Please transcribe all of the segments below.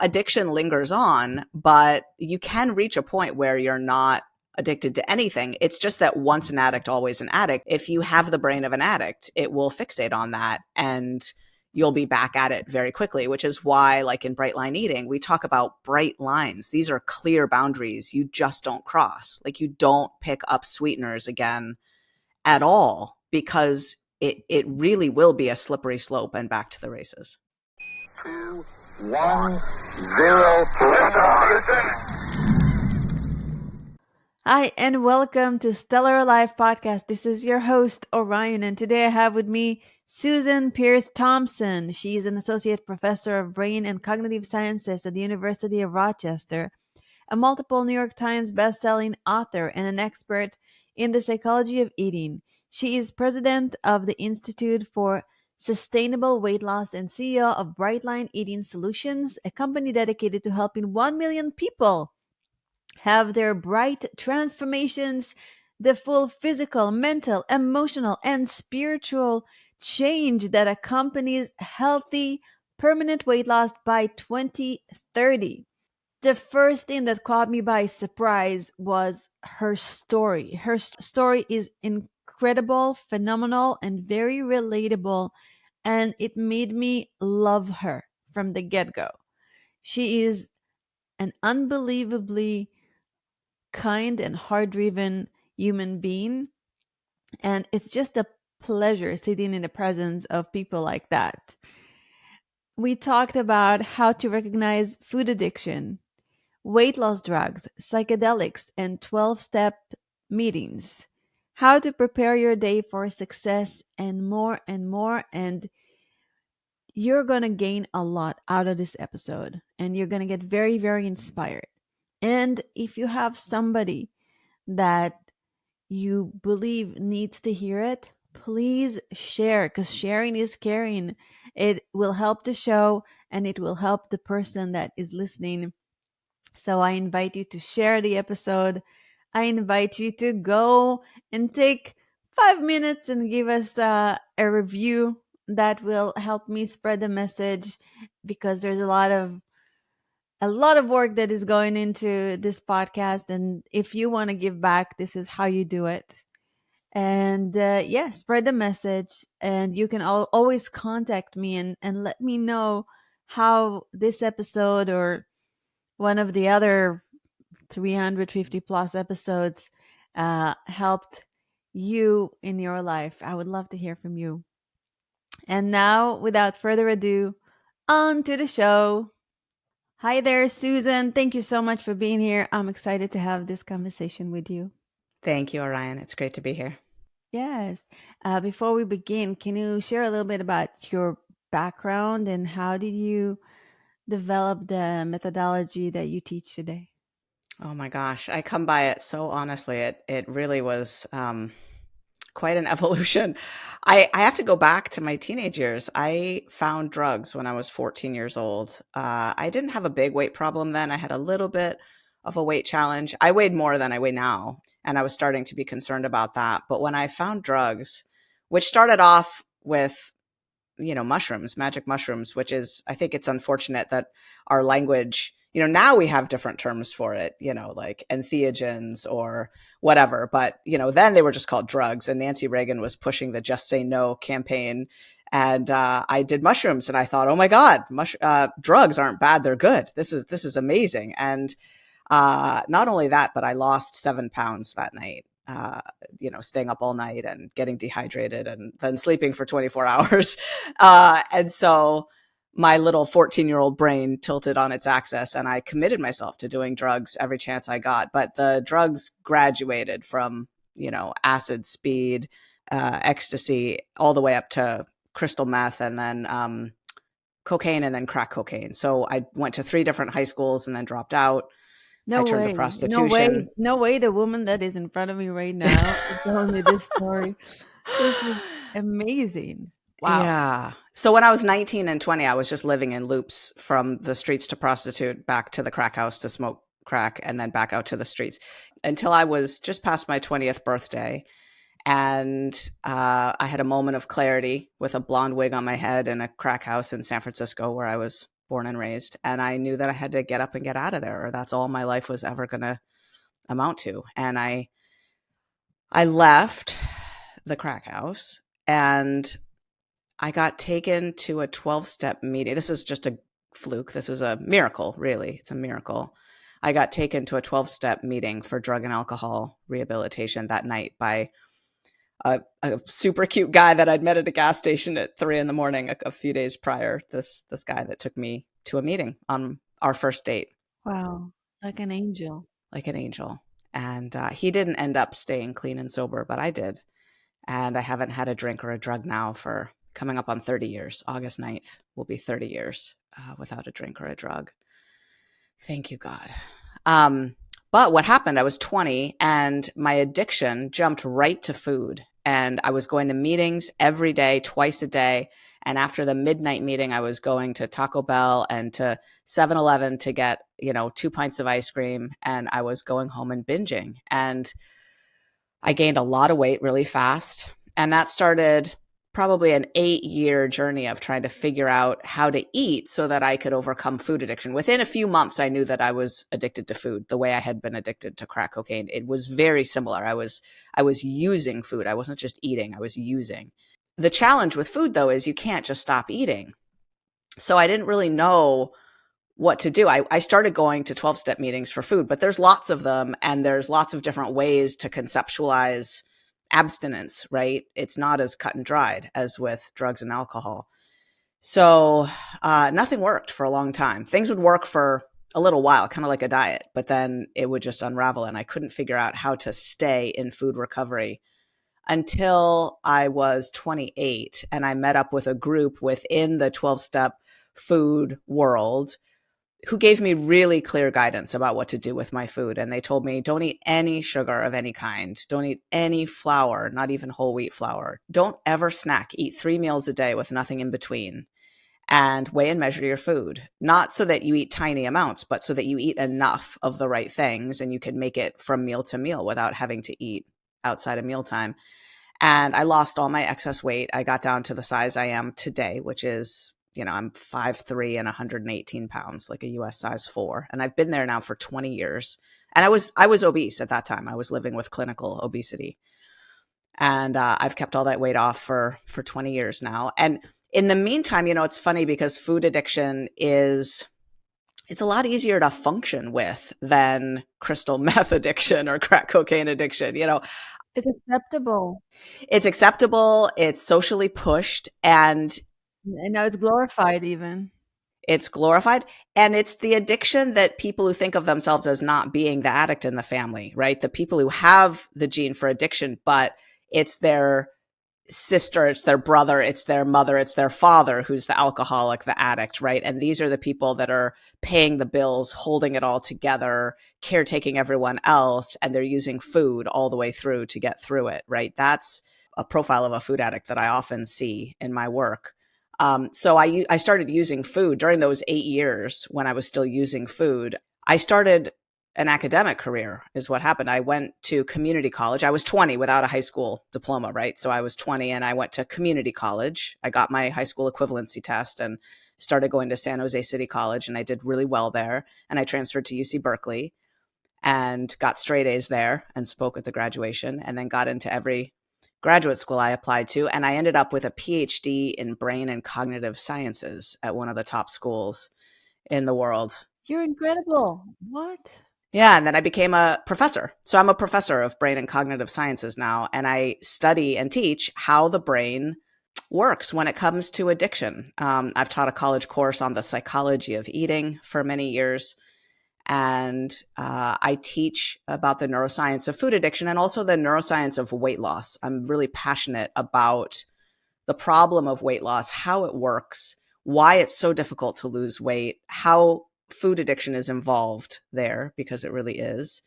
addiction lingers on, but you can reach a point where you're not addicted to anything. It's just that once an addict, always an addict. If you have the brain of an addict, it will fixate on that and you'll be back at it very quickly, which is why, like in bright line eating, we talk about bright lines. These are clear boundaries you just don't cross. Like you don't pick up sweeteners again at all, because it really will be a slippery slope and back to the races. 2, 1, 0. Hi, and welcome to Stellar Life Podcast. This is your host, Orion, and today I have with me Susan Peirce Thompson. She's an Associate Professor of Brain and Cognitive Sciences at the University of Rochester, a multiple New York Times best-selling author, and an expert in the psychology of eating. She is president of the Institute for Sustainable Weight Loss and CEO of Brightline Eating Solutions, a company dedicated to helping 1 million people have their bright transformations, the full physical, mental, emotional, and spiritual change that accompanies healthy, permanent weight loss by 2030. The first thing that caught me by surprise was her story. Her story is incredible, phenomenal, and very relatable, and it made me love her from the get-go. She is an unbelievably kind and hard-driven human being, and it's just a pleasure sitting in the presence of people like that. We talked about how to recognize food addiction, weight loss drugs, psychedelics, and 12-step meetings, how to prepare your day for success, and more and more. And you're going to gain a lot out of this episode, and you're going to get very, very inspired. And if you have somebody that you believe needs to hear it, please share, because sharing is caring. It will help the show and it will help the person that is listening. So I invite you to share the episode. I invite you to go and take 5 minutes and give us a review. That will help me spread the message, because there's a lot of work that is going into this podcast, and if you want to give back, this is how you do it. And yeah, spread the message, and you can always contact me and let me know how this episode or one of the other 350 plus episodes helped you in your life. I would love to hear from you. And now, without further ado, on to the show. Hi there, Susan. Thank you so much for being here. I'm excited to have this conversation with you. Thank you, Orion. It's great to be here. Yes. Before we begin, can you share a little bit about your background and how did you develop the methodology that you teach today? Oh my gosh, I come by it so honestly. It really was quite an evolution. I have to go back to my teenage years. I found drugs when I was 14 years old. I didn't have a big weight problem then. I had a little bit of a weight challenge. I weighed more than I weigh now, and I was starting to be concerned about that. But when I found drugs, which started off with, mushrooms, magic mushrooms, which is, I think it's unfortunate that our language, now we have different terms for it, like entheogens or whatever. But, then they were just called drugs. And Nancy Reagan was pushing the Just Say No campaign. And I did mushrooms and I thought, oh my God, drugs aren't bad. They're good. This is amazing. And not only that, but I lost 7 pounds that night. Staying up all night and getting dehydrated and then sleeping for 24 hours. And so my little 14-year-old brain tilted on its axis and I committed myself to doing drugs every chance I got. But the drugs graduated from, acid, speed, ecstasy, all the way up to crystal meth and then cocaine and then crack cocaine. So I went to 3 different high schools and then dropped out. No I turned way. to prostitution. No way. The woman that is in front of me right now is telling me this story. This is amazing. Wow. Yeah. So when I was 19 and 20, I was just living in loops from the streets to prostitute, back to the crack house to smoke crack, and then back out to the streets until I was just past my 20th birthday. And I had a moment of clarity with a blonde wig on my head in a crack house in San Francisco where I was born and raised. And I knew that I had to get up and get out of there, or that's all my life was ever going to amount to. And I left the crack house and I got taken to a 12-step meeting. This is just a fluke. This is a miracle, really. It's a miracle. I got taken to a 12-step meeting for drug and alcohol rehabilitation that night by a super cute guy that I'd met at a gas station at 3 in the morning a few days prior. This guy that took me to a meeting on our first date, Wow. Like an angel. like an angel. And he didn't end up staying clean and sober, but I did. And I haven't had a drink or a drug now for coming up on 30 years. August 9th will be 30 years without a drink or a drug. Thank you, God. But what happened, I was 20 and my addiction jumped right to food. And I was going to meetings every day, twice a day. And after the midnight meeting, I was going to Taco Bell and to 7-Eleven to get, 2 pints of ice cream. And I was going home and binging. And I gained a lot of weight really fast. And that started probably an 8-year journey of trying to figure out how to eat so that I could overcome food addiction. Within a few months, I knew that I was addicted to food the way I had been addicted to crack cocaine. It was very similar. I was using food. I wasn't just eating, I was using. The challenge with food, though, is you can't just stop eating. So I didn't really know what to do. I started going to 12-step meetings for food, but there's lots of them and there's lots of different ways to conceptualize abstinence, right? It's not as cut and dried as with drugs and alcohol. So nothing worked for a long time. Things would work for a little while, kind of like a diet, but then it would just unravel and I couldn't figure out how to stay in food recovery until I was 28 and I met up with a group within the 12-step food world who gave me really clear guidance about what to do with my food. And they told me, don't eat any sugar of any kind. Don't eat any flour, not even whole wheat flour. Don't ever snack. Eat 3 meals a day with nothing in between. And weigh and measure your food, not so that you eat tiny amounts, but so that you eat enough of the right things and you can make it from meal to meal without having to eat outside of mealtime. And I lost all my excess weight. I got down to the size I am today, which is, I'm 5'3" and 118 pounds, like a US size 4. And I've been there now for 20 years. And I was obese at that time. I was living with clinical obesity. And I've kept all that weight off for 20 years now. And in the meantime, it's funny because food addiction it's a lot easier to function with than crystal meth addiction or crack cocaine addiction. It's acceptable. It's acceptable, it's socially pushed, and And now it's glorified even. it's glorified. And it's the addiction that people who think of themselves as not being the addict in the family, right? The people who have the gene for addiction, but it's their sister, it's their brother, it's their mother, it's their father who's the alcoholic, the addict, right? And these are the people that are paying the bills, holding it all together, caretaking everyone else, and they're using food all the way through to get through it, right? That's a profile of a food addict that I often see in my work. So I started using food during those 8 years when I was still using food. I started an academic career is what happened. I went to community college. I was 20 without a high school diploma, right? So I was 20 and I went to community college. I got my high school equivalency test and started going to San Jose City College, and I did really well there. And I transferred to UC Berkeley and got straight A's there and spoke at the graduation, and then got into every graduate school I applied to. And I ended up with a PhD in brain and cognitive sciences at one of the top schools in the world. You're incredible. What? Yeah, and then I became a professor. So I'm a professor of brain and cognitive sciences now, and I study and teach how the brain works when it comes to addiction. I've taught a college course on the psychology of eating for many years, and I teach about the neuroscience of food addiction and also the neuroscience of weight loss. I'm really passionate about the problem of weight loss, how it works, why it's so difficult to lose weight, how food addiction is involved there, because it really is,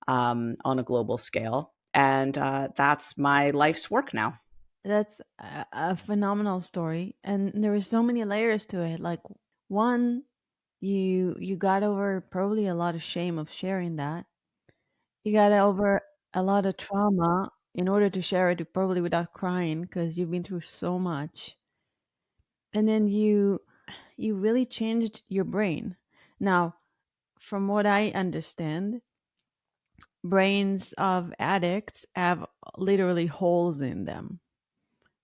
on a global scale. And that's my life's work now. That's a phenomenal story, and there were so many layers to it. Like, one, you got over probably a lot of shame of sharing that. You got over a lot of trauma in order to share it, probably without crying, because you've been through so much. And then you you really changed your brain. Now, from what I understand, brains of addicts have literally holes in them.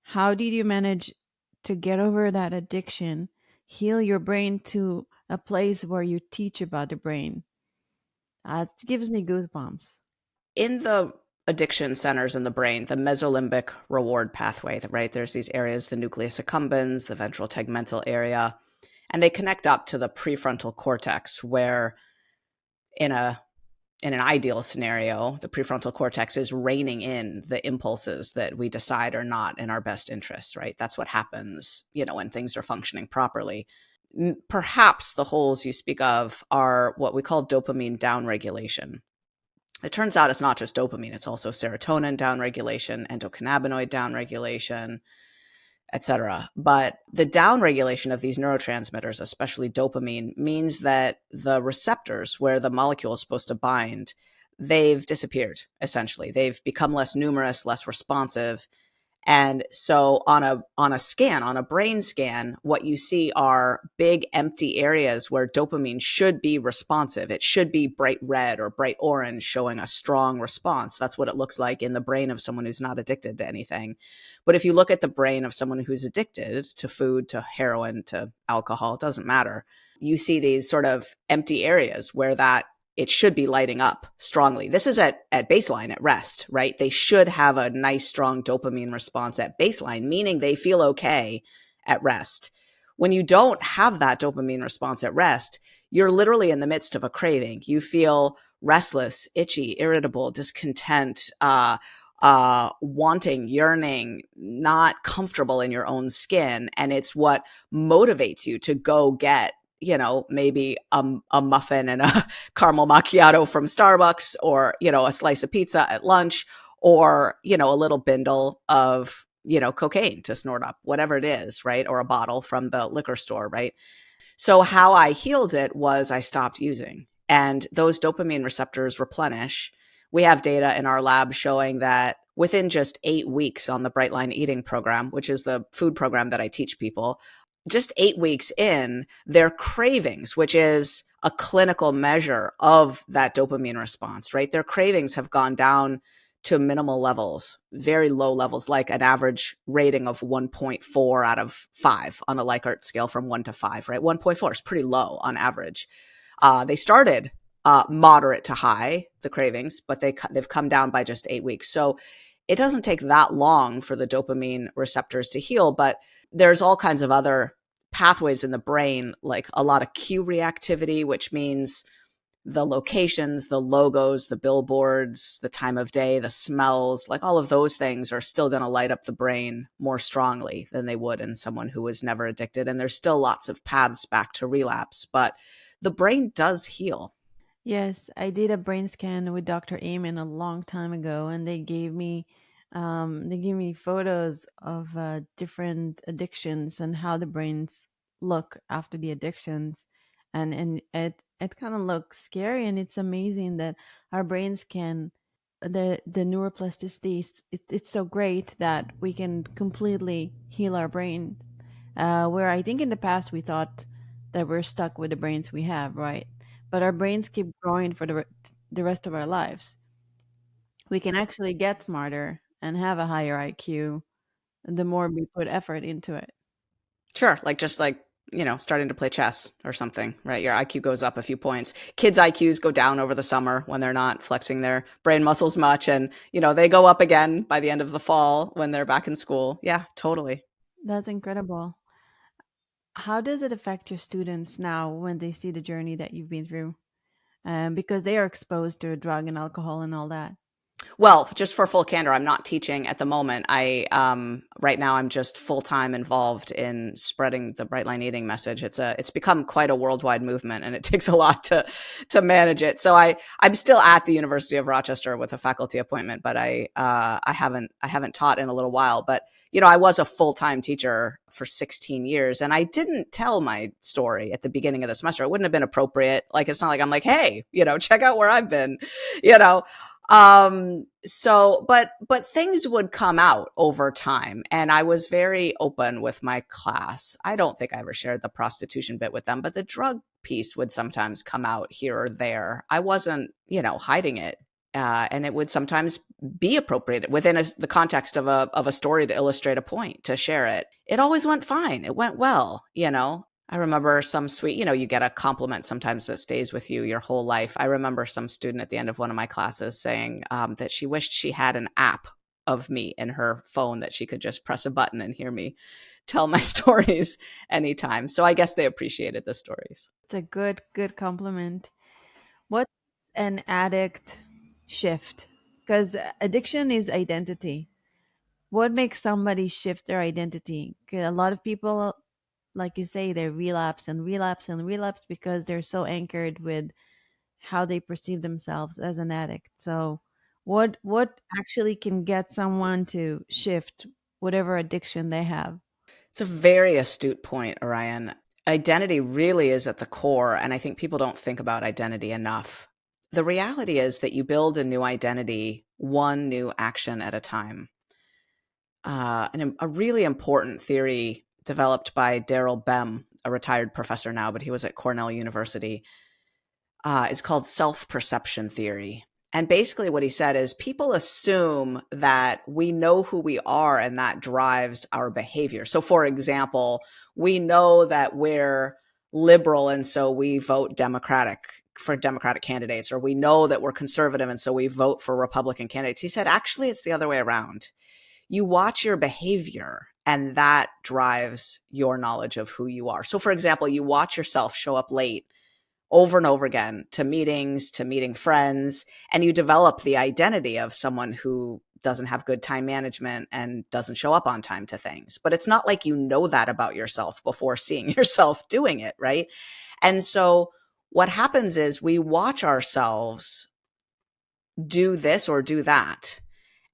How did you manage to get over that addiction, heal your brain to a place where you teach about the brain? It gives me goosebumps. In the addiction centers in the brain, the mesolimbic reward pathway, right? There's these areas, the nucleus accumbens, the ventral tegmental area, and they connect up to the prefrontal cortex, where in a in an ideal scenario, the prefrontal cortex is reining in the impulses that we decide are not in our best interests, right? That's what happens, when things are functioning properly. Perhaps the holes you speak of are what we call dopamine downregulation. It turns out it's not just dopamine, it's also serotonin downregulation, endocannabinoid downregulation, etc. But the downregulation of these neurotransmitters, especially dopamine, means that the receptors where the molecule is supposed to bind, they've disappeared, essentially. They've become less numerous, less responsive, and so on a brain scan, what you see are big empty areas where dopamine should be responsive. It should be bright red or bright orange, showing a strong response. That's what it looks like in the brain of someone who's not addicted to anything. But if you look at the brain of someone who's addicted to food, to heroin, to alcohol, it doesn't matter. You see these sort of empty areas where that it should be lighting up strongly. This is at baseline, at rest, right? They should have a nice, strong dopamine response at baseline, meaning they feel okay at rest. When you don't have that dopamine response at rest, you're literally in the midst of a craving. You feel restless, itchy, irritable, discontent, wanting, yearning, not comfortable in your own skin. And it's what motivates you to go get maybe a muffin and a caramel macchiato from Starbucks, or, a slice of pizza at lunch, or, a little bindle of, cocaine to snort up, whatever it is, right? Or a bottle from the liquor store, right? So how I healed it was I stopped using, and those dopamine receptors replenish. We have data in our lab showing that within just 8 weeks on the Bright Line Eating program, which is the food program that I teach people, just 8 weeks in, their cravings, which is a clinical measure of that dopamine response, right? Their cravings have gone down to minimal levels, very low levels, like an average rating of 1.4 out of 5 on a Likert scale from 1 to 5, right? 1.4 is pretty low on average. They started moderate to high, the cravings, but they've come down by just 8 weeks. So it doesn't take that long for the dopamine receptors to heal, but there's all kinds of other pathways in the brain, like a lot of cue reactivity, which means the locations, the logos, the billboards, the time of day, the smells, like all of those things are still going to light up the brain more strongly than they would in someone who was never addicted. And there's still lots of paths back to relapse, but the brain does heal. Yes, I did a brain scan with Dr. Amen a long time ago, and they gave me photos of different addictions and how the brains look after the addictions, and it kind of looks scary, and it's amazing that our brains can the neuroplasticity it's so great that we can completely heal our brains. Where I think in the past we thought that we're stuck with the brains we have, right? But our brains keep growing for the rest of our lives. We can actually get smarter and have a higher IQ the more we put effort into it. Sure, starting to play chess or something, right? Your IQ goes up a few points. Kids' IQs go down over the summer when they're not flexing their brain muscles much, and they go up again by the end of the fall when they're back in school. Yeah, totally. That's incredible. How does it affect your students now when they see the journey that you've been through? Because they are exposed to drug and alcohol and all that. Well, just for full candor, I'm not teaching at the moment. Right now I'm just full time involved in spreading the Bright Line Eating message. It's become quite a worldwide movement, and it takes a lot to manage it. So I'm still at the University of Rochester with a faculty appointment, but I haven't taught in a little while. But I was a full time teacher for 16 years, and I didn't tell my story at the beginning of the semester. It wouldn't have been appropriate. Like, it's not like I'm like, hey, check out where I've been, you know. But things would come out over time, and I was very open with my class. I don't think I ever shared the prostitution bit with them, but the drug piece would sometimes come out here or there. I wasn't, hiding it. And it would sometimes be appropriate within the context of a story to illustrate a point, to share it. It always went fine. It went well. I remember some sweet, you get a compliment sometimes that stays with you your whole life. I remember some student at the end of one of my classes saying that she wished she had an app of me in her phone that she could just press a button and hear me tell my stories anytime. So I guess they appreciated the stories. It's a good compliment. What's an addict shift? Because addiction is identity. What makes somebody shift their identity? 'Cause a lot of people, like you say, they relapse and relapse and relapse because they're so anchored with how they perceive themselves as an addict. So, what actually can get someone to shift whatever addiction they have? It's a very astute point, Orion. Identity really is at the core, and I think people don't think about identity enough. The reality is that you build a new identity one new action at a time. And a really important theory developed by Daryl Bem, a retired professor now, but he was at Cornell University, is called self-perception theory. And basically what he said is people assume that we know who we are and that drives our behavior. So for example, we know that we're liberal and so we vote Democratic for Democratic candidates, or we know that we're conservative and so we vote for Republican candidates. He said, actually, it's the other way around. You watch your behavior and that drives your knowledge of who you are. So for example, you watch yourself show up late over and over again to meetings, to meeting friends, and you develop the identity of someone who doesn't have good time management and doesn't show up on time to things. But it's not like you know that about yourself before seeing yourself doing it, right? And so what happens is we watch ourselves do this or do that.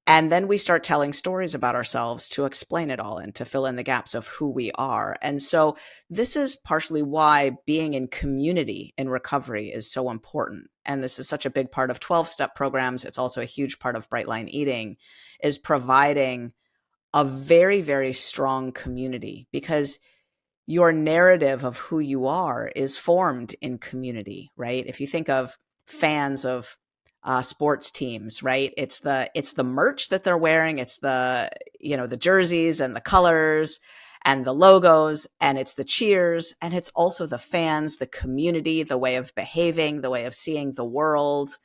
And then we start telling stories about ourselves to explain it all and to fill in the gaps of who we are. And so this is partially why being in community in recovery is so important. And this is such a big part of 12-step programs. It's also a huge part of Bright Line Eating, is providing a very, very strong community, because your narrative of who you are is formed in community, right? If you think of fans of sports teams, right? It's the merch that they're wearing. It's the jerseys and the colors and the logos, and it's the cheers, and it's also the fans, the community, the way of behaving, the way of seeing the world.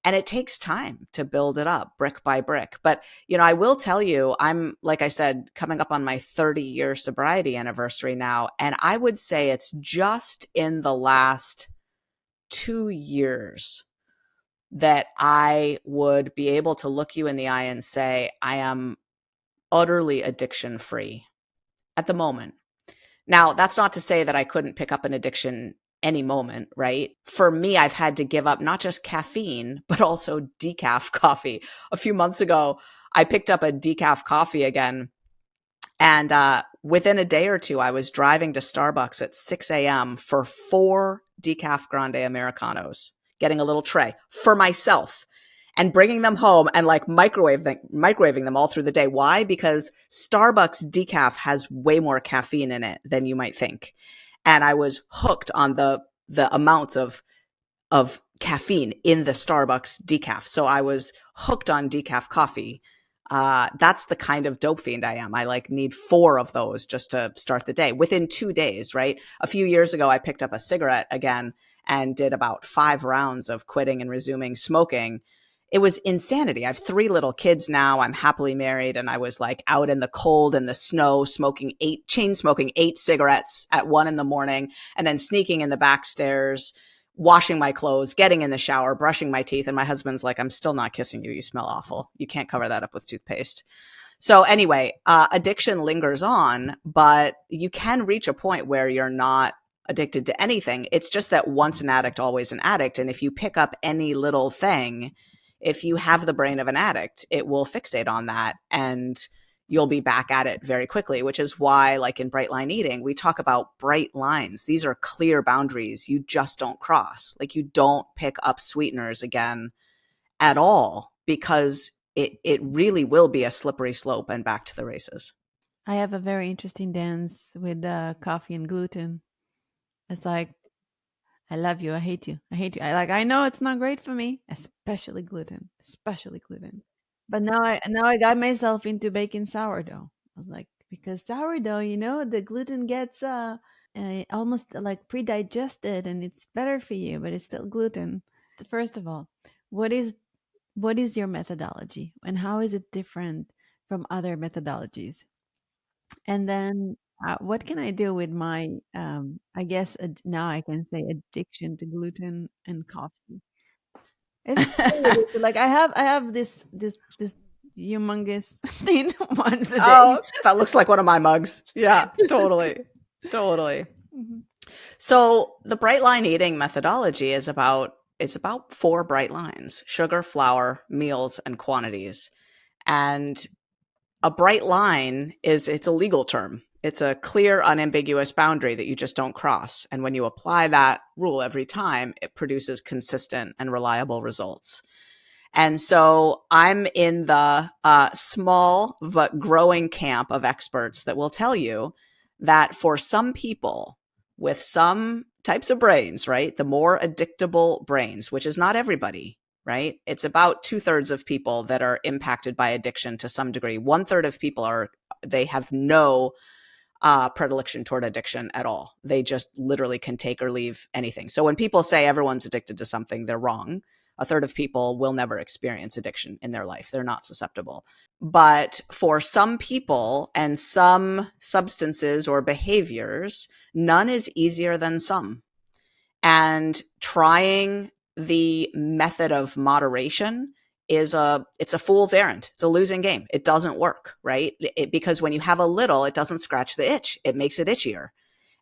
And it takes time to build it up brick by brick. But, I will tell you, I'm, like I said, coming up on my 30-year sobriety anniversary now. And I would say it's just in the last 2 years that I would be able to look you in the eye and say, I am utterly addiction free at the moment. Now, that's not to say that I couldn't pick up an addiction any moment, right? For me, I've had to give up not just caffeine, but also decaf coffee. A few months ago, I picked up a decaf coffee again. And within a day or two, I was driving to Starbucks at 6 a.m. for 4 decaf grande Americanos, getting a little tray for myself and bringing them home and like microwaving them all through the day. Why? Because Starbucks decaf has way more caffeine in it than you might think. And I was hooked on the amounts of caffeine in the Starbucks decaf. So I was hooked on decaf coffee. That's the kind of dope fiend I am. I need 4 of those just to start the day within 2 days, right? A few years ago, I picked up a cigarette again and did about 5 rounds of quitting and resuming smoking. It was insanity. I have 3 little kids now. I'm happily married. And I was out in the cold and the snow, chain smoking 8 cigarettes at 1 a.m. and then sneaking in the back stairs, washing my clothes, getting in the shower, brushing my teeth. And my husband's like, I'm still not kissing you. You smell awful. You can't cover that up with toothpaste. So anyway, addiction lingers on, but you can reach a point where you're not addicted to anything. It's just that once an addict, always an addict. And if you pick up any little thing, if you have the brain of an addict, it will fixate on that and you'll be back at it very quickly, which is why, in Bright Line Eating, we talk about bright lines. These are clear boundaries you just don't cross. You don't pick up sweeteners again at all, because it really will be a slippery slope and back to the races. I have a very interesting dance with coffee and gluten. It's like, I love you, I hate you, I hate you. I know it's not great for me, especially gluten, especially gluten. But now I got myself into baking sourdough. I was like, because sourdough, the gluten gets almost like pre-digested, and it's better for you, but it's still gluten. So first of all, what is what is your methodology, and how is it different from other methodologies? And then, what can I do with my, I guess now I can say addiction to gluten and coffee? It's very addictive. Like I have this humongous thing once a day. Oh, that looks like one of my mugs. Yeah, totally. Totally. Mhm. So the bright line eating methodology is about it's about four bright lines: sugar, flour, meals, and quantities. And a bright line it's a legal term. It's a clear, unambiguous boundary that you just don't cross. And when you apply that rule every time, it produces consistent and reliable results. And so I'm in the small but growing camp of experts that will tell you that for some people with some types of brains, right, the more addictable brains, which is not everybody, right? It's about 2/3 of people that are impacted by addiction to some degree. 1/3 of people they have no predilection toward addiction at all. They just literally can take or leave anything. So when people say everyone's addicted to something, they're wrong. 1/3 of people will never experience addiction in their life. They're not susceptible. But for some people and some substances or behaviors, none is easier than some. And trying the method of moderation it's a fool's errand. It's a losing game. It doesn't work, right? Because when you have a little, it doesn't scratch the itch. It makes it itchier.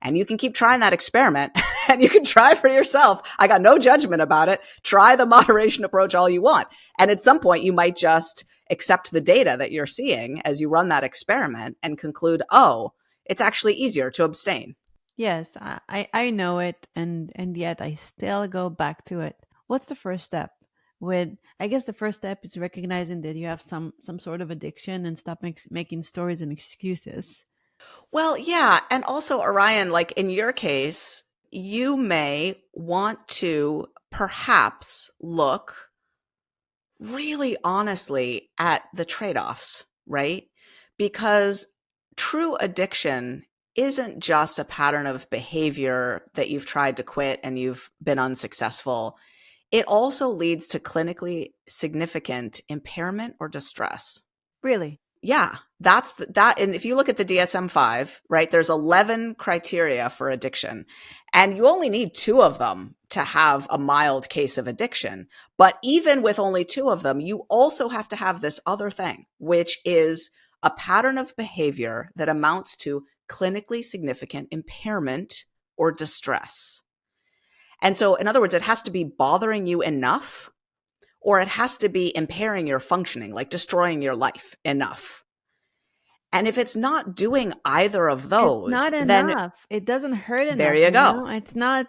And you can keep trying that experiment and you can try for yourself. I got no judgment about it. Try the moderation approach all you want. And at some point you might just accept the data that you're seeing as you run that experiment and conclude, oh, it's actually easier to abstain. Yes, I know it, and yet I still go back to it. What's the first step? With I guess the first step is recognizing that you have some sort of addiction and stop making stories and excuses. Well, yeah. And also, Orion, like in your case, you may want to perhaps look really honestly at the trade offs, right? Because true addiction isn't just a pattern of behavior that you've tried to quit and you've been unsuccessful. It also leads to clinically significant impairment or distress. Really? Yeah, that. And if you look at the DSM-5, right, there's 11 criteria for addiction, and you only need two of them to have a mild case of addiction. But even with only two of them, you also have to have this other thing, which is a pattern of behavior that amounts to clinically significant impairment or distress. And so, in other words, it has to be bothering you enough, or it has to be impairing your functioning, like destroying your life enough. And if it's not doing either of It's those, not then enough. It doesn't hurt there enough, you go. It's not.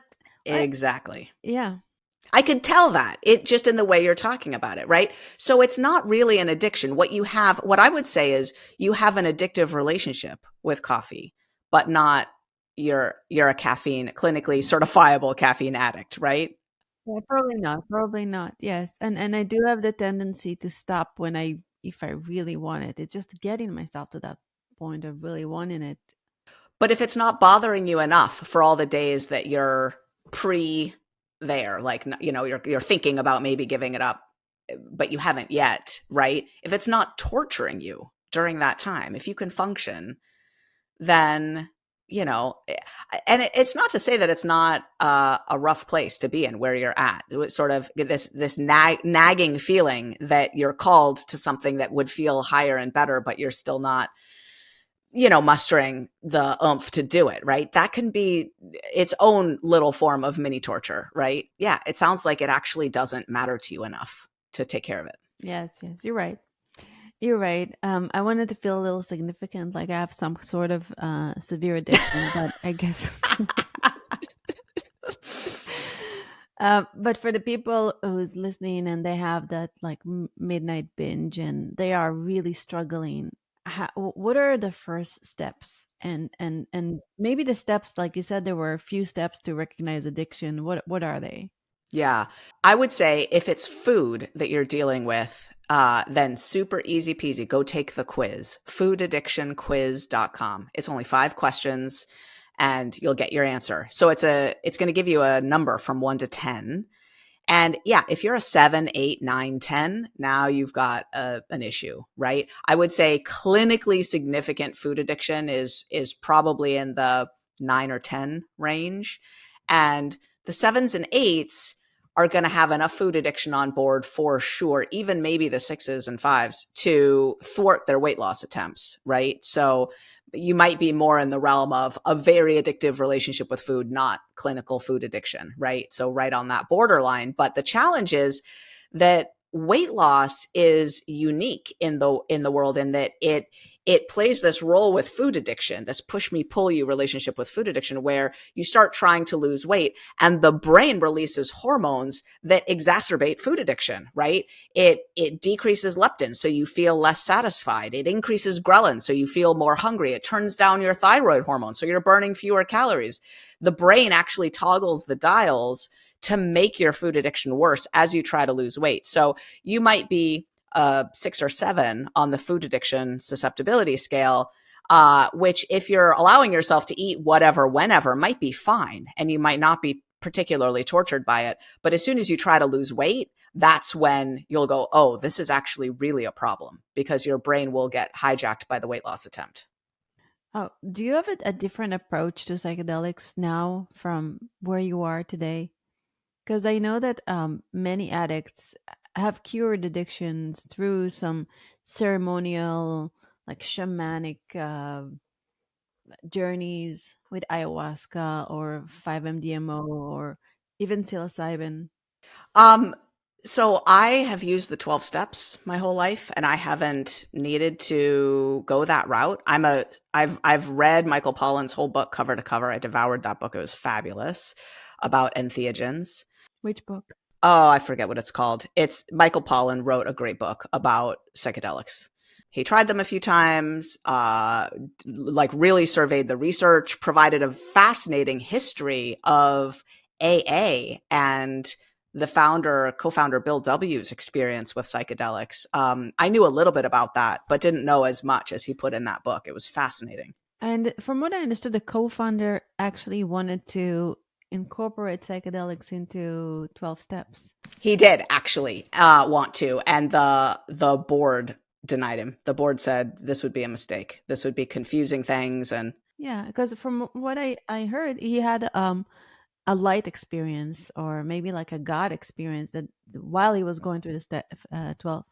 I, Exactly. yeah. I could tell that it just in the way you're talking about it, right? So it's not really an addiction. What I would say is you have an addictive relationship with coffee, but not you're a caffeine, clinically certifiable caffeine addict, right? Yeah, probably not. Probably not. Yes, and I do have the tendency to stop when I if I really want it. It's just getting myself to that point of really wanting it. But if it's not bothering you enough for all the days that you're pre there, like, you're thinking about maybe giving it up, but you haven't yet, right? If it's not torturing you during that time, if you can function, then, you know, and it's not to say that it's not a rough place to be in where you're at. It's sort of this nagging feeling that you're called to something that would feel higher and better, but you're still not, mustering the oomph to do it, right? That can be its own little form of mini torture, right? Yeah, it sounds like it actually doesn't matter to you enough to take care of it. Yes, yes, you're right. You're right. I wanted to feel a little significant, like I have some sort of severe addiction, but I guess But for the people who's listening and they have that like midnight binge and they are really struggling, what are the first steps? And maybe the steps, like you said, there were a few steps to recognize addiction. What are they? Yeah. I would say if it's food that you're dealing with, then super easy peasy. Go take the quiz, foodaddictionquiz.com. It's only 5 questions and you'll get your answer. So it's going to give you a number from 1 to 10. And yeah, if you're a 7, 8, 9, 10, now you've got an issue, right? I would say clinically significant food addiction is probably in the 9 or 10 range. And the sevens and eights are going to have enough food addiction on board for sure, even maybe the sixes and fives to thwart their weight loss attempts, right? So you might be more in the realm of a very addictive relationship with food, not clinical food addiction, right? So right on that borderline. But the challenge is that weight loss is unique in the world in that it plays this role with food addiction, this push me pull you relationship with food addiction, where you start trying to lose weight and the brain releases hormones that exacerbate food addiction, right? It decreases leptin, so you feel less satisfied. It increases ghrelin, so you feel more hungry. It turns down your thyroid hormone, so you're burning fewer calories. The brain actually toggles the dials to make your food addiction worse as you try to lose weight. So you might be 6 or 7 on the food addiction susceptibility scale, which if you're allowing yourself to eat whatever, whenever, might be fine. And you might not be particularly tortured by it. But as soon as you try to lose weight, that's when you'll go, oh, this is actually really a problem, because your brain will get hijacked by the weight loss attempt. Oh, do you have a different approach to psychedelics now from where you are today? Because I know that many addicts have cured addictions through some ceremonial, like shamanic journeys with ayahuasca or 5-MDMO or even psilocybin. Um, so I have used the 12 steps my whole life and I haven't needed to go that route. I've read Michael Pollan's whole book cover to cover. I devoured that book. It was fabulous, about entheogens. Which book? Oh, I forget what it's called. It's Michael Pollan wrote a great book about psychedelics. He tried them a few times, like really surveyed the research, provided a fascinating history of AA and the co-founder Bill W.'s experience with psychedelics. I knew a little bit about that, but didn't know as much as he put in that book. It was fascinating. And from what I understood, the co-founder actually wanted to incorporate psychedelics into 12 steps. He did actually want to, and the board denied him. The board said this would be a mistake. This would be confusing things, and Yeah, because from what I heard, he had a light experience or maybe like a God experience that while he was going through the 12,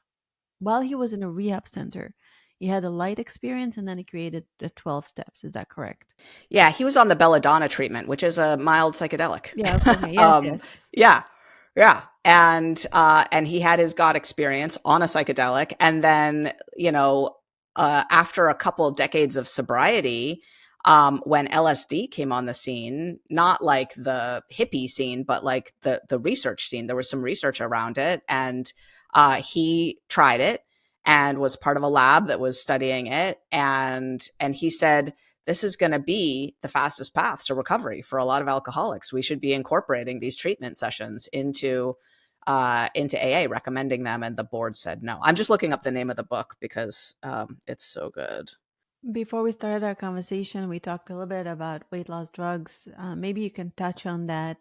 while he was in a rehab center, he had a light experience and then he created the 12 steps. Is that correct? yeah, he was on the belladonna treatment, which is a mild psychedelic. Yeah. Okay. Yes. Yes. Yeah, yeah, and he had his God experience on a psychedelic, and then after a couple of decades of sobriety, when LSD came on the scene, not like the hippie scene, but like the research scene, there was some research around it, and he tried it and was part of a lab that was studying it, and he said this is going to be the fastest path to recovery for a lot of alcoholics. We should be incorporating these treatment sessions into AA, recommending them, and the board said no. I'm just looking up the name of the book because it's so good. Before we started our conversation, we talked a little bit about weight loss drugs. Maybe you can touch on that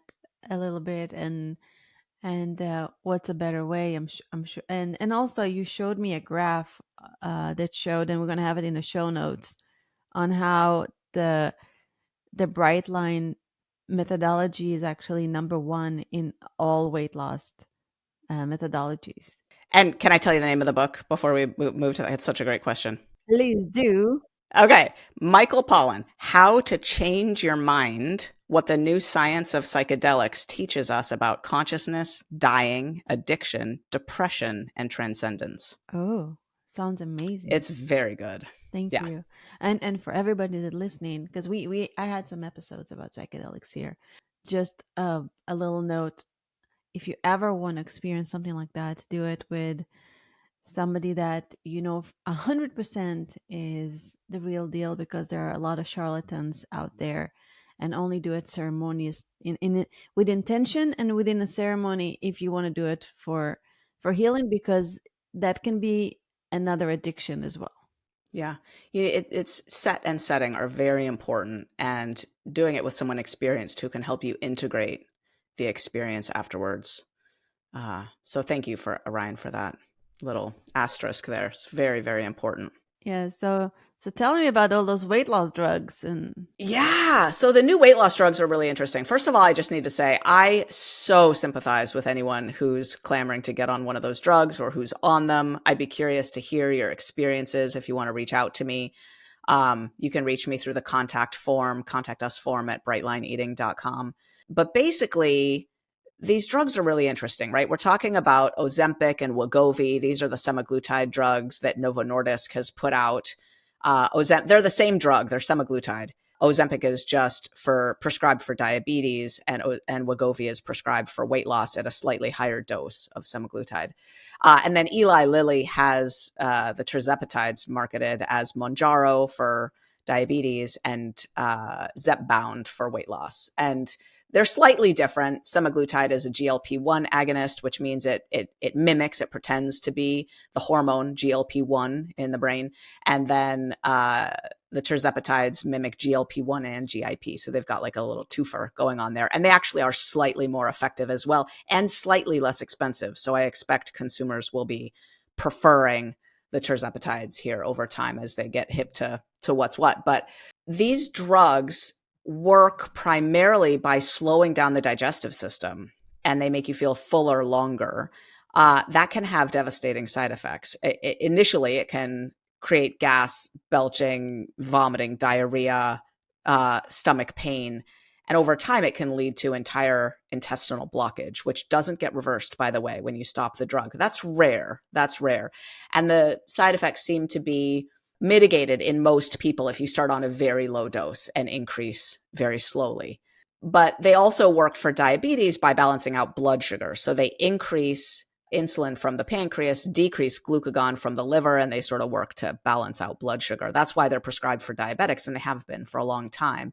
a little bit and what's a better way. I'm sure, and also you showed me a graph that showed, and we're gonna have it in the show notes on how the bright line methodology is actually number one in all weight loss methodologies. And can I tell you the name of the book before we move to that? It's such a great question. Please do. Okay. Michael Pollan, How to Change Your Mind, What the New Science of Psychedelics Teaches Us About Consciousness, Dying, Addiction, Depression, and Transcendence. Oh, sounds amazing. It's very good. Thank Yeah. you. And for everybody that's listening, because I had some episodes about psychedelics here. Just a little note. if you ever want to experience something like that, do it with somebody that 100% is the real deal, because there are a lot of charlatans out there, and only do it ceremonious with intention and within a ceremony if you want to do it for healing, because that can be another addiction as well. Yeah. It's set and setting are very important, and doing it with someone experienced who can help you integrate the experience afterwards. So thank you for Orion for that little asterisk there. It's very, very important. Yeah, so tell me about all those weight loss drugs. And Yeah. So the new weight loss drugs are really interesting. First of all, I just need to say I so sympathize with anyone who's clamoring to get on one of those drugs or who's on them. I'd be curious to hear your experiences if you want to reach out to me. You can reach me through the contact us form at brightlineeating.com. But basically, these drugs are really interesting, right? We're talking about Ozempic and Wegovy. These are the semaglutide drugs that Novo Nordisk has put out. They're the same drug. They're semaglutide. Ozempic is just prescribed for diabetes, and Wegovy is prescribed for weight loss at a slightly higher dose of semaglutide. And then Eli Lilly has the tirzepatides marketed as Mounjaro for diabetes and Zepbound for weight loss. And they're slightly different. Semaglutide is a GLP-1 agonist, which means it mimics, it pretends to be the hormone GLP-1 in the brain. And then the tirzepatides mimic GLP-1 and GIP. So they've got like a little twofer going on there. And they actually are slightly more effective as well, and slightly less expensive. So I expect consumers will be preferring the tirzepatides here over time as they get hip to what's what. But these drugs work primarily by slowing down the digestive system, and they make you feel fuller longer. That can have devastating side effects. Initially, it can create gas, belching, vomiting, diarrhea, stomach pain. And over time, it can lead to entire intestinal blockage, which doesn't get reversed, by the way, when you stop the drug. That's rare. That's rare. And the side effects seem to be mitigated in most people if you start on a very low dose and increase very slowly. But they also work for diabetes by balancing out blood sugar. So they increase insulin from the pancreas, decrease glucagon from the liver, and they sort of work to balance out blood sugar. That's why they're prescribed for diabetics, and they have been for a long time.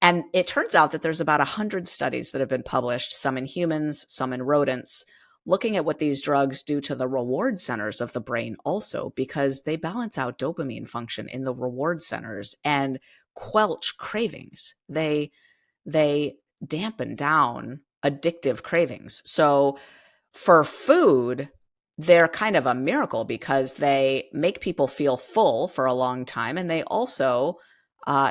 And it turns out that there's about 100 studies that have been published, some in humans, some in rodents, looking at what these drugs do to the reward centers of the brain also, because they balance out dopamine function in the reward centers and quelch cravings. They dampen down addictive cravings. So for food, they're kind of a miracle because they make people feel full for a long time, and they also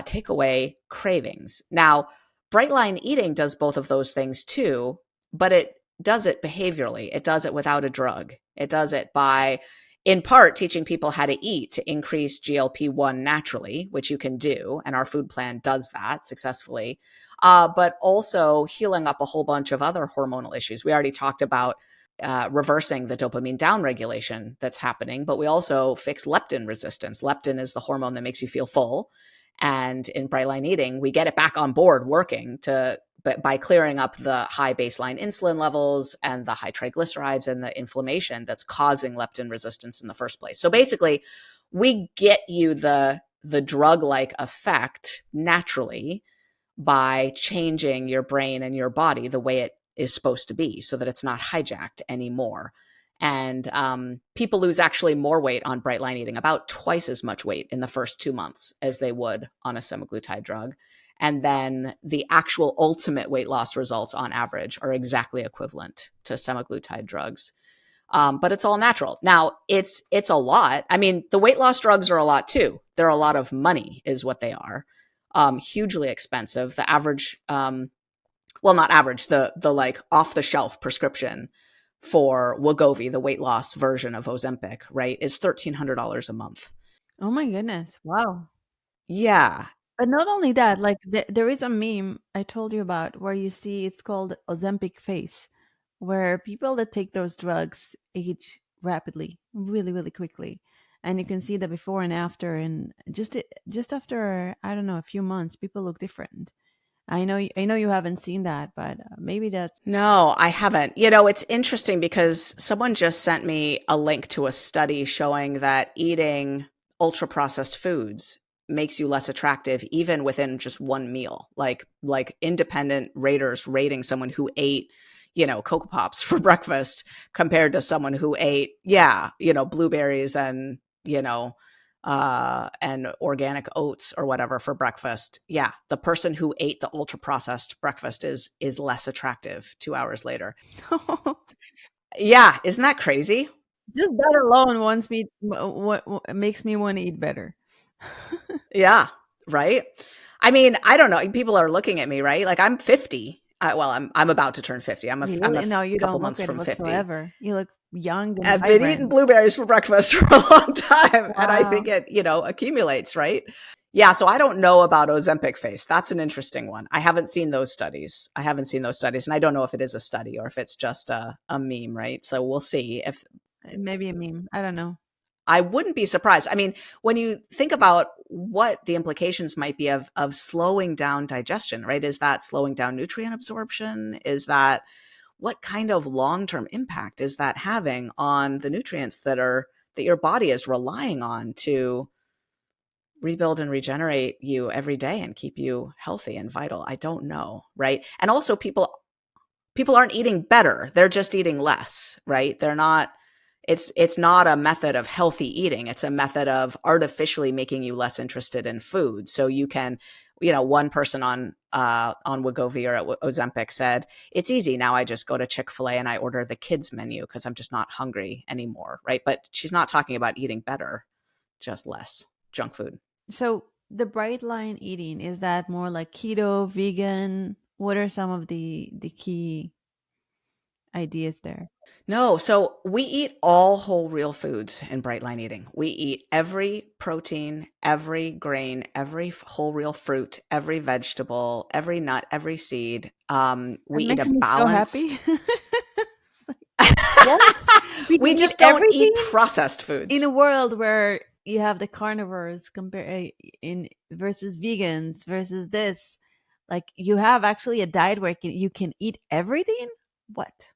take away cravings. Now, bright line eating does both of those things too, but it does it behaviorally. It does it without a drug. It does it by, in part, teaching people how to eat to increase GLP-1 naturally, which you can do. And our food plan does that successfully, but also healing up a whole bunch of other hormonal issues. We already talked about reversing the dopamine downregulation that's happening, but we also fix leptin resistance. Leptin is the hormone that makes you feel full. And in bright line eating, we get it back on board working by clearing up the high baseline insulin levels and the high triglycerides and the inflammation that's causing leptin resistance in the first place. So basically, we get you the drug-like effect naturally by changing your brain and your body the way it is supposed to be, so that it's not hijacked anymore. And people lose actually more weight on bright line eating, about twice as much weight in the first 2 months as they would on a semaglutide drug. And then the actual ultimate weight loss results on average are exactly equivalent to semaglutide drugs. But it's all natural. Now, it's a lot. I mean, the weight loss drugs are a lot too. They're a lot of money is what they are. Hugely expensive. The average, well, not average, the like off the shelf prescription for Wegovy, the weight loss version of Ozempic, right, is $1,300 a month. oh my goodness, wow. Yeah. But not only that, like there is a meme I told you about where you see it's called Ozempic face, where people that take those drugs age rapidly, really, really quickly. And you can see the before and after, and just after, I don't know, a few months, people look different. I know you haven't seen that, but maybe that's No, I haven't. You know, it's interesting because someone just sent me a link to a study showing that eating ultra processed foods makes you less attractive even within just one meal. Like independent raters rating someone who ate, Cocoa Pops for breakfast compared to someone who ate, yeah, blueberries and organic oats or whatever for breakfast. Yeah, the person who ate the ultra processed breakfast is less attractive 2 hours later. Yeah, isn't that crazy? just that alone wants me what makes me want to eat better. Yeah, right. I mean, I don't know. People are looking at me, right? Like I'm 50. Well, I'm about to turn 50. I'm a No, you couple don't look months it from 50. whatsoever. You look young and I've been eating vibrant. blueberries for breakfast for a long time, and I think Wow. it, accumulates, right? Yeah, so I don't know about Ozempic face. That's an interesting one. I haven't seen those studies. And I don't know if it is a study or if it's just a meme, right? So we'll see. If Maybe a meme. I don't know. I wouldn't be surprised. I mean, when you think about what the implications might be of slowing down digestion, right? Is that slowing down nutrient absorption? Is that what kind of long-term impact is that having on the nutrients that your body is relying on to rebuild and regenerate you every day and keep you healthy and vital? I don't know, right? And also people aren't eating better, they're just eating less, right? They're not It's not a method of healthy eating, it's a method of artificially making you less interested in food so you can, one person on Wegovy or at Ozempic said, it's easy now, I just go to Chick-fil-A and I order the kids menu because I'm just not hungry anymore, right? But she's not talking about eating better, just less junk food. So the bright line eating, is that more like keto, vegan? What are some of the key ideas there? No, so we eat all whole real foods in Bright Line Eating. We eat every protein, every grain, every whole real fruit, every vegetable, every nut, every seed. That We eat a makes me so happy. balanced. It's like, what? We We can eat just don't eat everything processed in a foods. world where you have the carnivores compare in versus vegans versus this. Like you have actually a diet where you can eat everything. What?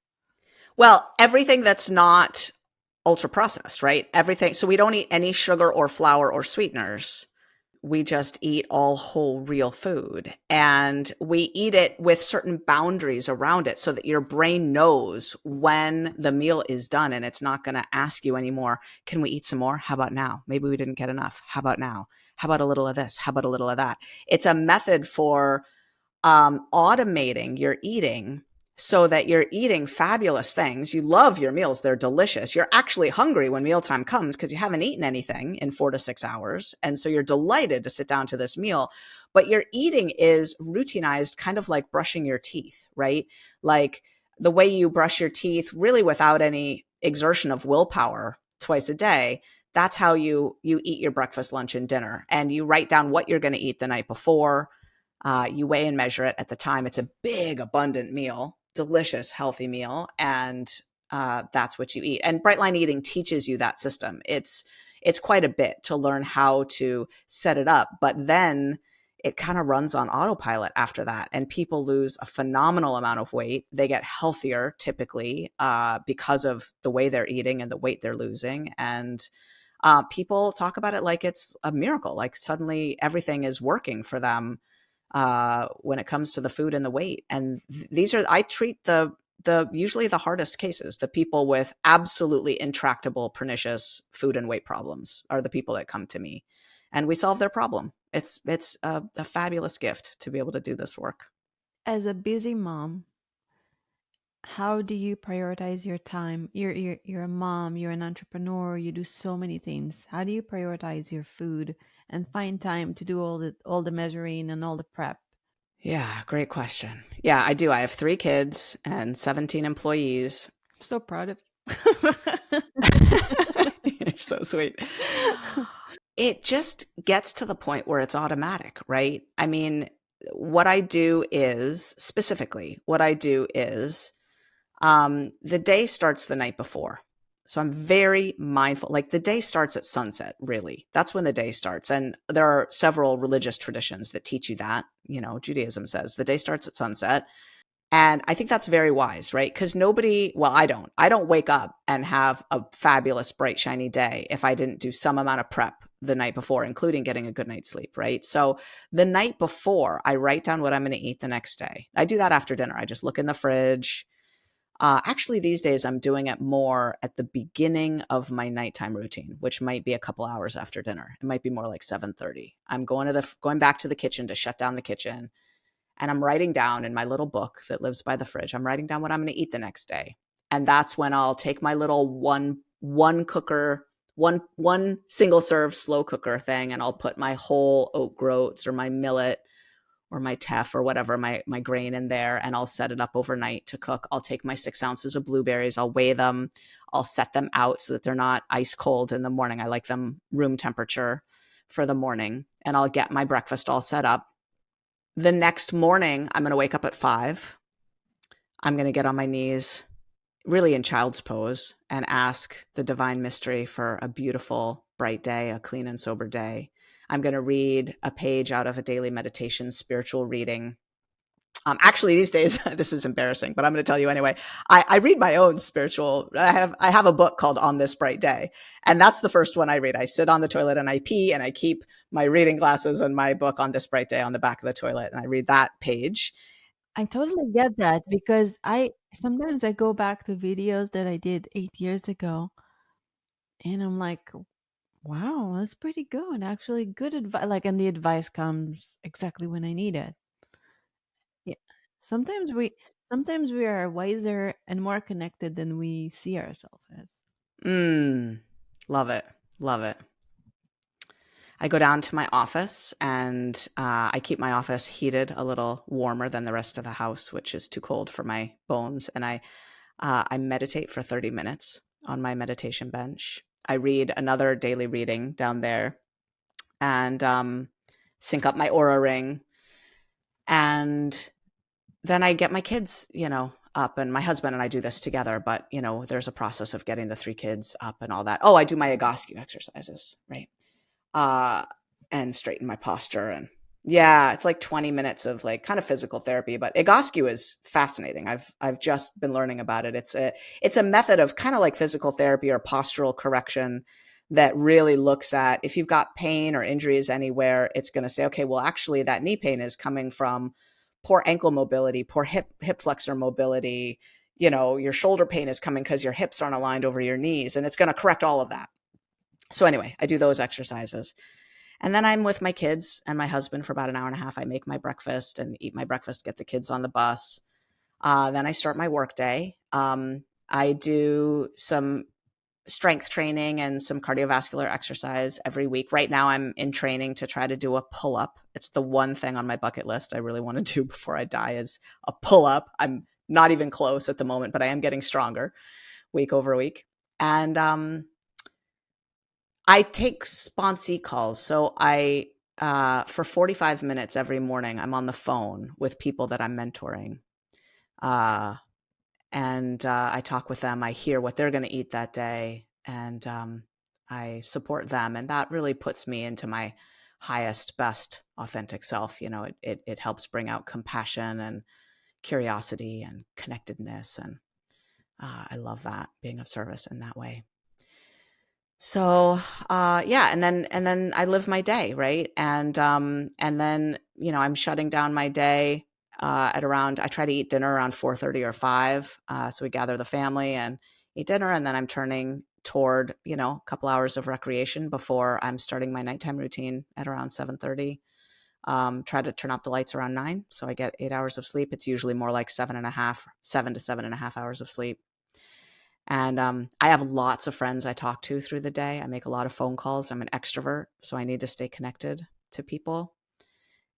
Well, everything that's not ultra processed, right? Everything. So we don't eat any sugar or flour or sweeteners. We just eat all whole real food, and we eat it with certain boundaries around it so that your brain knows when the meal is done and it's not going to ask you anymore, can we eat some more? How about now? Maybe we didn't get enough. How about now? How about a little of this? How about a little of that? It's a method for automating your eating so that you're eating fabulous things. You love your meals, they're delicious. You're actually hungry when mealtime comes because you haven't eaten anything in 4 to 6 hours. And so you're delighted to sit down to this meal. But your eating is routinized, kind of like brushing your teeth, right? Like the way you brush your teeth, really without any exertion of willpower twice a day. That's how you eat your breakfast, lunch, and dinner. And you write down what you're going to eat the night before. You weigh and measure it at the time. It's a big, abundant meal, delicious, healthy meal, and that's what you eat. And Bright Line Eating teaches you that system. It's quite a bit to learn how to set it up, but then it kind of runs on autopilot after that, and people lose a phenomenal amount of weight. They get healthier typically because of the way they're eating and the weight they're losing, and people talk about it like it's a miracle, like suddenly everything is working for them when it comes to the food and the weight. And these are, I treat the usually the hardest cases, the people with absolutely intractable, pernicious food and weight problems are the people that come to me, and we solve their problem. It's a fabulous gift to be able to do this work. As a busy mom, how do you prioritize your time? You're a mom, you're an entrepreneur, you do so many things. How do you prioritize your food and find time to do all the measuring and all the prep? Yeah, great question. Yeah, I do. I have 3 kids and 17 employees. I'm so proud of You're so sweet. It just gets to the point where it's automatic, right? I mean, what I do is the day starts the night before. So I'm very mindful. Like the day starts at sunset, really. That's when the day starts. And there are several religious traditions that teach you that. Judaism says the day starts at sunset. And I think that's very wise, right? Because I don't wake up and have a fabulous, bright, shiny day if I didn't do some amount of prep the night before, including getting a good night's sleep, right? So the night before, I write down what I'm going to eat the next day. I do that after dinner. I just look in the fridge. Actually, these days I'm doing it more at the beginning of my nighttime routine, which might be a couple hours after dinner. It might be more like 7:30. I'm going back to the kitchen to shut down the kitchen, and I'm writing down in my little book that lives by the fridge. I'm writing down what I'm going to eat the next day, and that's when I'll take my little one cooker, one single serve slow cooker thing, and I'll put my whole oat groats or my millet or my teff or whatever, my grain in there, and I'll set it up overnight to cook. I'll take my 6 ounces of blueberries, I'll weigh them, I'll set them out so that they're not ice cold in the morning. I like them room temperature for the morning, and I'll get my breakfast all set up. The next morning, I'm going to wake up at 5. I'm going to get on my knees, really in child's pose, and ask the divine mystery for a beautiful, bright day, a clean and sober day. I'm going to read a page out of a daily meditation, spiritual reading. Actually, these days, this is embarrassing, but I'm going to tell you anyway. I read my own spiritual. I have a book called On This Bright Day, and that's the first one I read. I sit on the toilet and I pee, and I keep my reading glasses and my book On This Bright Day on the back of the toilet, and I read that page. I totally get that because I sometimes I go back to videos that I did 8 years ago, and I'm like, wow, that's pretty good. Actually, good advice. Like, and the advice comes exactly when I need it. Yeah. Sometimes we sometimes we are wiser and more connected than we see ourselves as. Mm, love it, love it. I go down to my office, and I keep my office heated a little warmer than the rest of the house, which is too cold for my bones. And I meditate for 30 minutes on my meditation bench. I read another daily reading down there, and sync up my aura ring. And then I get my kids, up, and my husband and I do this together, but there's a process of getting the 3 kids up and all that. Oh, I do my Egoscue exercises, right? uh, and straighten my posture. And yeah, it's like 20 minutes of like kind of physical therapy, but Egoscue is fascinating. I've just been learning about it. It's a method of kind of like physical therapy or postural correction that really looks at if you've got pain or injuries anywhere, it's going to say, okay, well, actually that knee pain is coming from poor ankle mobility, poor hip flexor mobility. Your shoulder pain is coming because your hips aren't aligned over your knees, and it's going to correct all of that. So anyway, I do those exercises. And then I'm with my kids and my husband for about an hour and a half. I make my breakfast and eat my breakfast, get the kids on the bus. Then I start my work day. I do some strength training and some cardiovascular exercise every week. Right now, I'm in training to try to do a pull up. It's the one thing on my bucket list I really want to do before I die is a pull up. I'm not even close at the moment, but I am getting stronger week over week. And I take sponsee calls. So for 45 minutes every morning, I'm on the phone with people that I'm mentoring. Uh, and I talk with them. I hear what they're going to eat that day, and I support them. And that really puts me into my highest, best, authentic self. It helps bring out compassion and curiosity and connectedness. And I love that, being of service in that way. So, yeah, and then I live my day, right? And then, I'm shutting down my day at around, I try to eat dinner around 4:30 or 5. So we gather the family and eat dinner, and then I'm turning toward, a couple hours of recreation before I'm starting my nighttime routine at around 7:30. Try to turn off the lights around 9, so I get 8 hours of sleep. It's usually more like 7 to 7.5 hours of sleep. And I have lots of friends I talk to through the day. I make a lot of phone calls. I'm an extrovert, so I need to stay connected to people.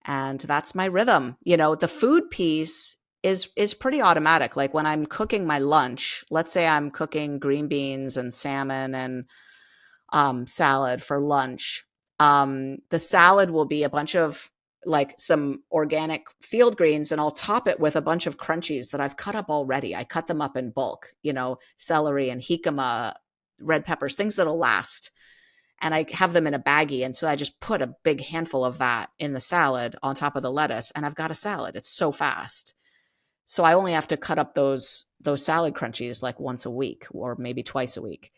And that's my rhythm. The food piece is pretty automatic. Like when I'm cooking my lunch, let's say I'm cooking green beans and salmon and salad for lunch. The salad will be a bunch of like some organic field greens, and I'll top it with a bunch of crunchies that I've cut up already. I cut them up in bulk, celery and jicama, red peppers, things that'll last. And I have them in a baggie. And so I just put a big handful of that in the salad on top of the lettuce, and I've got a salad. It's so fast. So I only have to cut up those salad crunchies like once a week or maybe twice a week.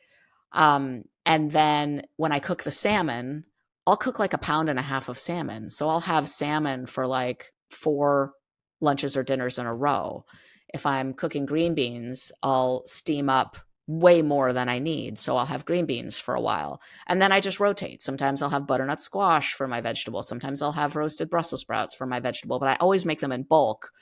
And then when I cook the salmon, I'll cook like a pound and a half of salmon. So I'll have salmon for like 4 lunches or dinners in a row. If I'm cooking green beans, I'll steam up way more than I need. So I'll have green beans for a while. And then I just rotate. Sometimes I'll have butternut squash for my vegetable. Sometimes I'll have roasted Brussels sprouts for my vegetable, but I always make them in bulk.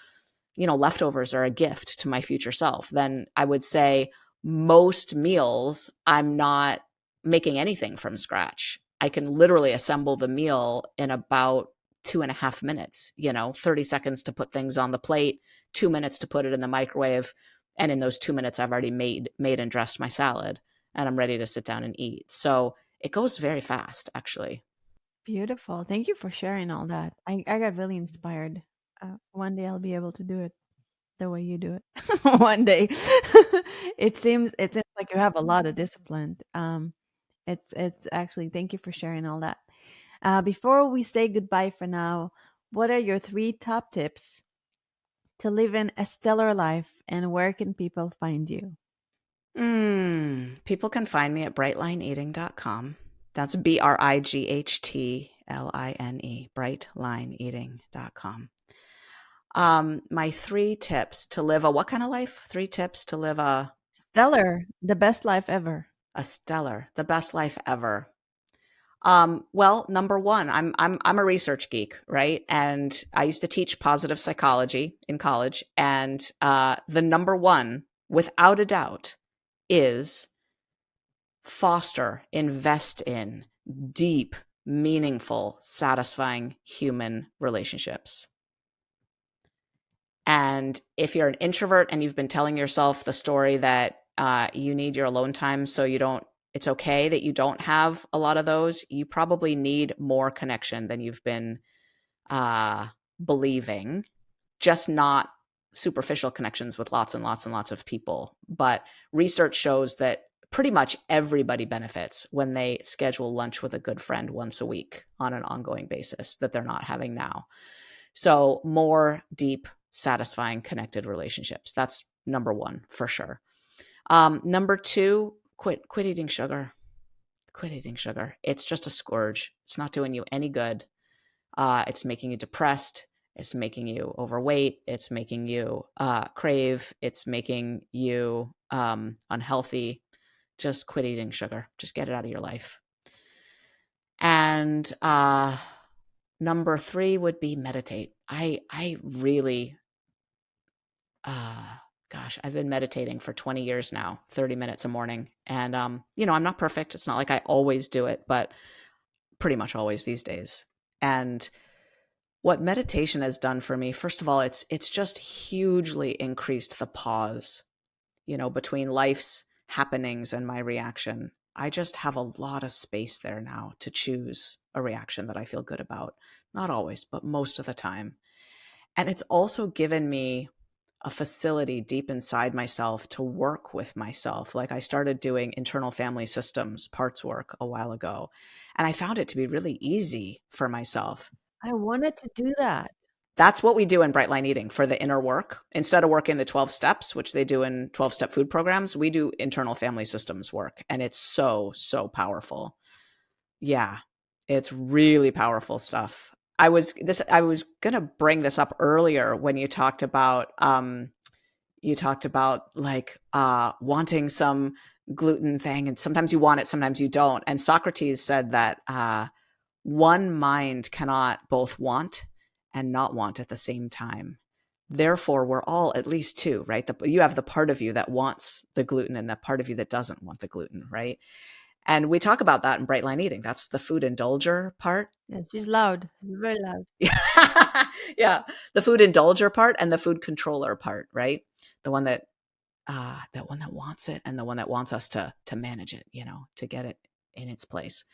Leftovers are a gift to my future self. Then I would say most meals, I'm not making anything from scratch. I can literally assemble the meal in about 2.5 minutes, 30 seconds to put things on the plate, 2 minutes to put it in the microwave. And in those 2 minutes, I've already made and dressed my salad, and I'm ready to sit down and eat. So it goes very fast, actually. Beautiful. Thank you for sharing all that. I got really inspired. One day I'll be able to do it the way you do it. One day. It seems like you have a lot of discipline. It's actually, thank you for sharing all that. Before we say goodbye for now, what are your 3 top tips to live in a stellar life, and where can people find you? People can find me at brightlineeating.com. That's BRIGHTLINE, brightlineeating.com. My 3 tips to live a what kind of life? 3 tips to live Stellar, the best life ever. a stellar, the best life ever. Well, number one, I'm a research geek, right? And I used to teach positive psychology in college, and the number one, without a doubt, is invest in deep, meaningful, satisfying human relationships. And if you're an introvert and you've been telling yourself the story that you need your alone time so it's okay that you don't have a lot of those, you probably need more connection than you've been believing, just not superficial connections with lots and lots and lots of people. But research shows that pretty much everybody benefits when they schedule lunch with a good friend once a week on an ongoing basis that they're not having now. So more deep, satisfying, connected relationships. That's number one for sure. Number two, quit eating sugar. Quit eating sugar. It's just a scourge. It's not doing you any good. It's making you depressed. It's making you overweight. It's making you crave. It's making you unhealthy. Just quit eating sugar. Just get it out of your life. And number 3 would be meditate. I really, I've been meditating for 20 years now, 30 minutes a morning. And, I'm not perfect. It's not like I always do it, but pretty much always these days. And what meditation has done for me, first of all, it's just hugely increased the pause, between life's happenings and my reaction. I just have a lot of space there now to choose a reaction that I feel good about. Not always, but most of the time. And it's also given me a facility deep inside myself to work with myself. Like I started doing internal family systems parts work a while ago, and I found it to be really easy for myself. I wanted to do that. That's what we do in Bright Line Eating for the inner work. Instead of working the 12 steps, which they do in 12-step food programs, we do internal family systems work. And it's so, so powerful. Yeah, it's really powerful stuff. I was going to bring this up earlier when you talked about like wanting some gluten thing, and sometimes you want it, sometimes you don't. And Socrates said that one mind cannot both want and not want at the same time. Therefore, we're all at least two, right? You have the part of you that wants the gluten and the part of you that doesn't want the gluten, right? And we talk about that in Bright Line Eating. That's the food indulger part. Yeah, she's loud. She's very loud. Yeah, the food indulger part and the food controller part, right? The one that wants it and the one that wants us to manage it, to get it in its place.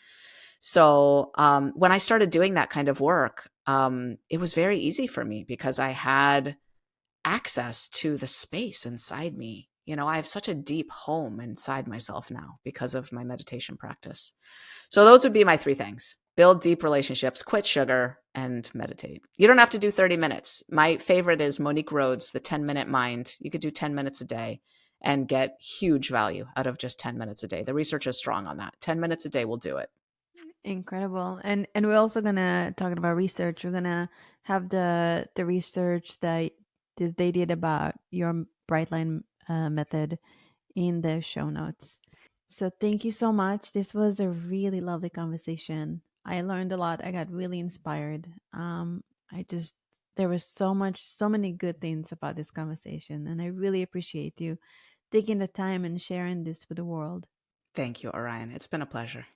So when I started doing that kind of work, it was very easy for me because I had access to the space inside me, I have such a deep home inside myself now because of my meditation practice. So those would be my three things: build deep relationships, quit sugar, and meditate. You don't have to do 30 minutes. My favorite is Monique Rhodes, the 10-minute mind. You could do 10 minutes a day and get huge value out of just 10 minutes a day. The research is strong on that. 10 minutes a day will do it. Incredible. And we're also gonna talking about research. We're gonna have the research that they did about your bright line method in the show notes. So thank you so much. This was a really lovely conversation. I learned a lot. I got really inspired. I just there was so many good things about this conversation, and I really appreciate you taking the time and sharing this with the world. Thank you, Orion. It's been a pleasure.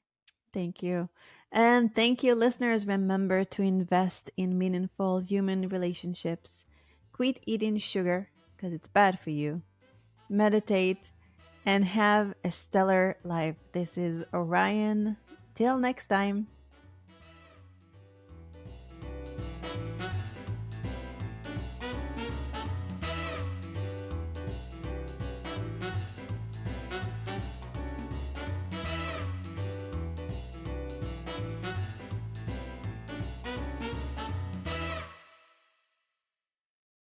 Thank you. And thank you, listeners. Remember to invest in meaningful human relationships. Quit eating sugar because it's bad for you. Meditate and have a stellar life. This is Orion. Till next time.